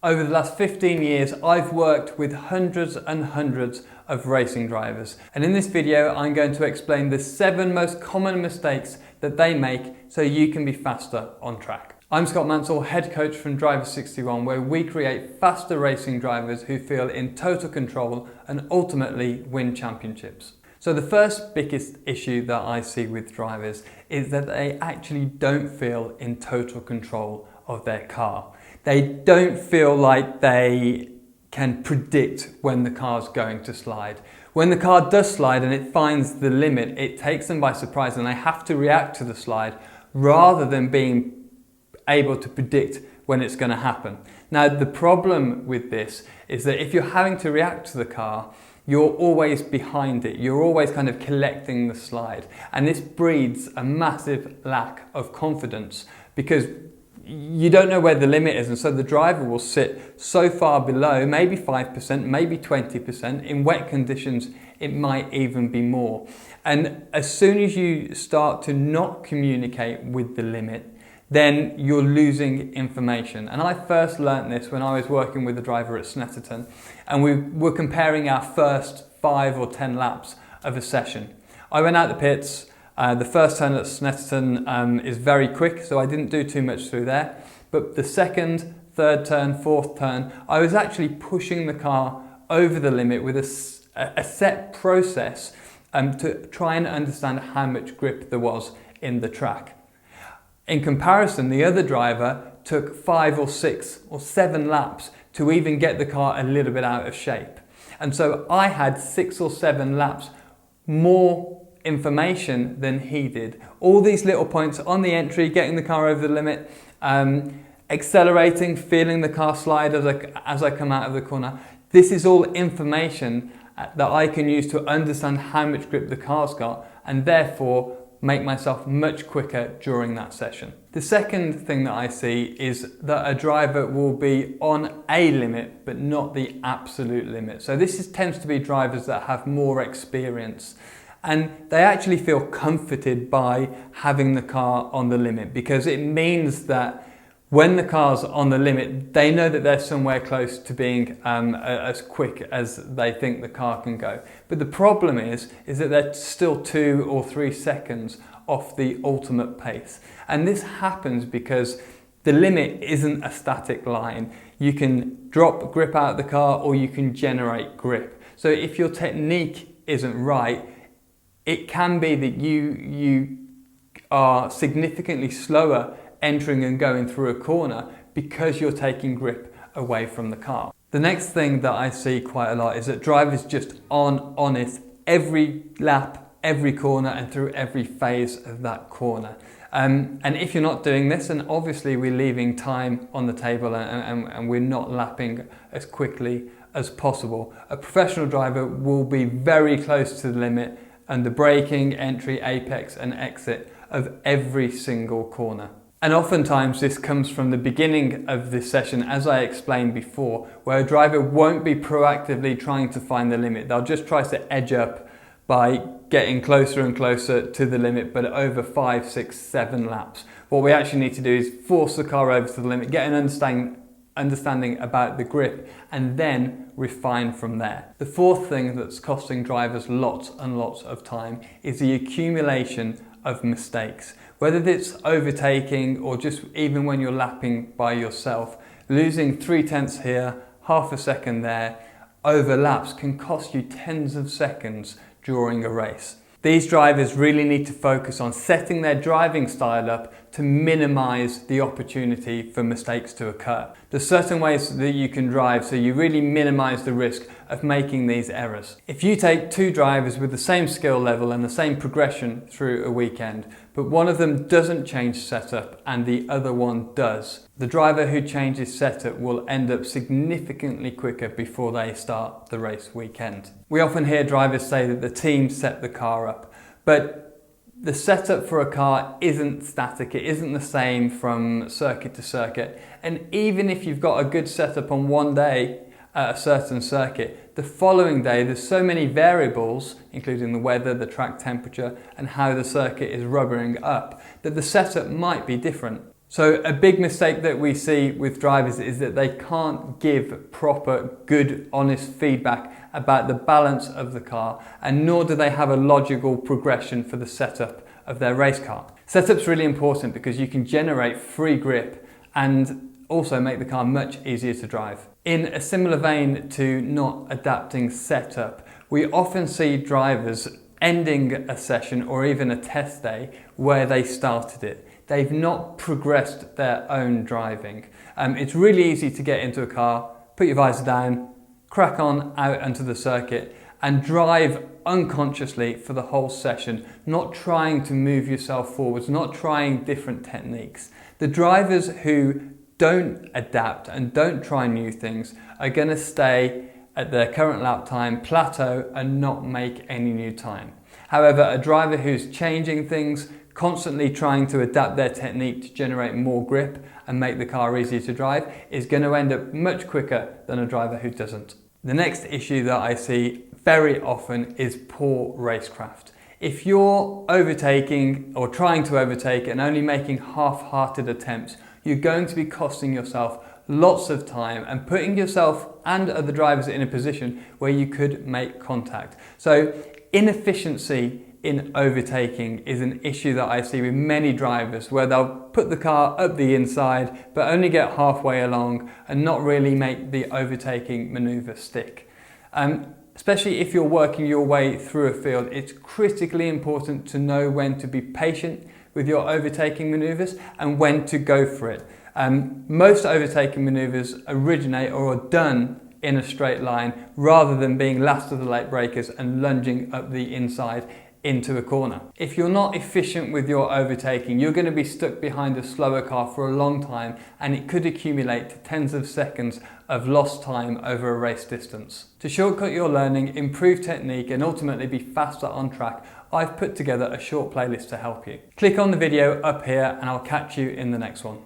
Over the last 15 years, I've worked with hundreds and hundreds of racing drivers. And in this video, I'm going to explain the 7 most common mistakes that they make so you can be faster on track. I'm Scott Mansell, head coach from Driver 61, where we create faster racing drivers who feel in total control and ultimately win championships. So the first biggest issue that I see with drivers is that they actually don't feel in total control of their car. They don't feel like they can predict when the car's going to slide. When the car does slide and it finds the limit, it takes them by surprise and they have to react to the slide rather than being able to predict when it's going to happen. Now, the problem with this is that if you're having to react to the car, you're always behind it. You're always kind of collecting the slide. And this breeds a massive lack of confidence because you don't know where the limit is, and so the driver will sit so far below, maybe 5%, maybe 20%. In wet conditions, it might even be more. And as soon as you start to not communicate with the limit, then you're losing information. And I first learnt this when I was working with a driver at Snetterton, and we were comparing our first 5 or 10 laps of a session. I went out the pits. The first turn at Snetterton is very quick, so I didn't do too much through there. But the second, third turn, fourth turn, I was actually pushing the car over the limit with a set process to try and understand how much grip there was in the track. In comparison, the other driver took 5 or 6 or 7 laps to even get the car a little bit out of shape. And so I had 6 or 7 laps more information than he did. All these little points on the entry, getting the car over the limit, accelerating, feeling the car slide as I come out of the corner. This is all information that I can use to understand how much grip the car's got and therefore make myself much quicker during that session. The second thing that I see is that a driver will be on a limit but not the absolute limit. So this tends to be drivers that have more experience. And they actually feel comforted by having the car on the limit because it means that when the car's on the limit, they know that they're somewhere close to being as quick as they think the car can go. But the problem is that they're still 2 or 3 seconds off the ultimate pace. And this happens because the limit isn't a static line. You can drop grip out of the car or you can generate grip. So if your technique isn't right, it can be that you are significantly slower entering and going through a corner because you're taking grip away from the car. The next thing that I see quite a lot is that drivers just aren't honest every lap, every corner and through every phase of that corner. And if you're not doing this, then obviously we're leaving time on the table and we're not lapping as quickly as possible. A professional driver will be very close to the limit and the braking, entry, apex and exit of every single corner. And oftentimes this comes from the beginning of this session, as I explained before, where a driver won't be proactively trying to find the limit. They'll just try to edge up by getting closer and closer to the limit, but over 5, 6, 7 laps. What we actually need to do is force the car over to the limit, get an understanding about the grip and then refine from there. The fourth thing that's costing drivers lots and lots of time is the accumulation of mistakes. Whether it's overtaking or just even when you're lapping by yourself, losing 0.3 here, half a second there, over laps can cost you tens of seconds during a race. These drivers really need to focus on setting their driving style up to minimize the opportunity for mistakes to occur. There's certain ways that you can drive so you really minimize the risk of making these errors. If you take 2 drivers with the same skill level and the same progression through a weekend, but one of them doesn't change setup and the other one does, the driver who changes setup will end up significantly quicker before they start the race weekend. We often hear drivers say that the team set the car up, but the setup for a car isn't static, it isn't the same from circuit to circuit. And even if you've got a good setup on one day at a certain circuit, the following day there's so many variables, including the weather, the track temperature, and how the circuit is rubbering up, that the setup might be different. So a big mistake that we see with drivers is that they can't give proper, good, honest feedback about the balance of the car, and nor do they have a logical progression for the setup of their race car. Setup's really important because you can generate free grip and also make the car much easier to drive. In a similar vein to not adapting setup, we often see drivers ending a session or even a test day where they started it. They've not progressed their own driving. It's really easy to get into a car, put your visor down, crack on out onto the circuit and drive unconsciously for the whole session, not trying to move yourself forwards, not trying different techniques. The drivers who don't adapt and don't try new things are going to stay at their current lap time, plateau, and not make any new time. However, a driver who's changing things, constantly trying to adapt their technique to generate more grip and make the car easier to drive is going to end up much quicker than a driver who doesn't. The next issue that I see very often is poor racecraft. If you're overtaking or trying to overtake and only making half-hearted attempts, you're going to be costing yourself lots of time and putting yourself and other drivers in a position where you could make contact. So inefficiency in overtaking is an issue that I see with many drivers where they'll put the car up the inside but only get halfway along and not really make the overtaking manoeuvre stick. Especially if you're working your way through a field, it's critically important to know when to be patient with your overtaking manoeuvres and when to go for it. Most overtaking manoeuvres originate or are done in a straight line rather than being last of the late breakers and lunging up the inside into a corner. If you're not efficient with your overtaking, you're going to be stuck behind a slower car for a long time and it could accumulate to tens of seconds of lost time over a race distance. To shortcut your learning, improve technique and ultimately be faster on track, I've put together a short playlist to help you. Click on the video up here and I'll catch you in the next one.